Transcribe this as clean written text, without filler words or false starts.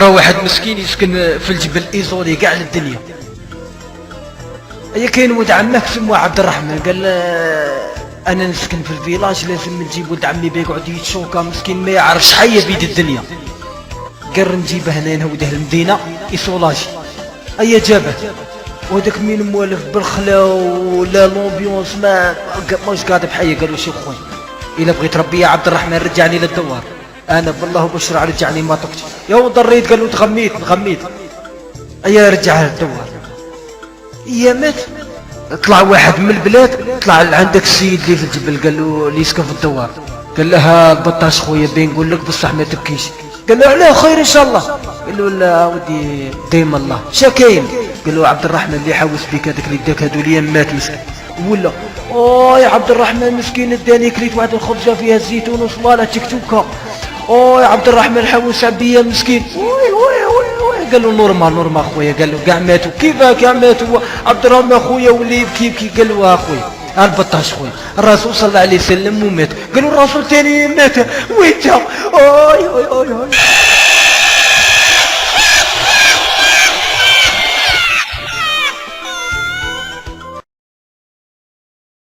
واحد مسكين يسكن في الجبل ايزولي كاع الدنيا. هي كاين ولد عمك سموه عبد الرحمن، قال انا نسكن في الفيلاج، لازم نجيب ولد عمي بيقعد يتشوكا مسكين ما يعرفش حيه بيد الدنيا. قال نجيبه هنا نهوده المدينه يسولاجي. هيا جابه، وهداك مين موالف بالخلا ولا لومبيونس ماش قاعد بحيه. قالوا شي خويا الا بغيت ربي يا عبد الرحمن رجعني للدوار، انا بالله بشرع رجعني ما طقتش يا ضريت. قالوا تغميت. هيا رجعها للدوار. يا مات طلع واحد من البلاد، طلع عندك السيد اللي في الجبل، قال له اللي يسكن في الدوار، قال له البطاش خويا بين نقول لك بصح ما تبكيش. قال له علاه خير ان شاء الله. قال له لا ودي ديم الله شاكين. قال له عبد الرحمن اللي حاوس بك هذاك اللي داك هذو ليام مات مسكين. ولا يا عبد الرحمن مسكين اداني كليت واحد الخبزه فيها الزيتون وصلاله تكتوكه. يا عبد الرحمن حاوس بيا مسكين. قال له نورمال خويا. قال له كاع ماتوا. كيفاه كاع ماتوا عبد الرحمن خويا ولي يبكي. قال له خويا البطاش خويا الرسول صلى الله عليه وسلم ومات. قالوا الرسول تاني مات وانت.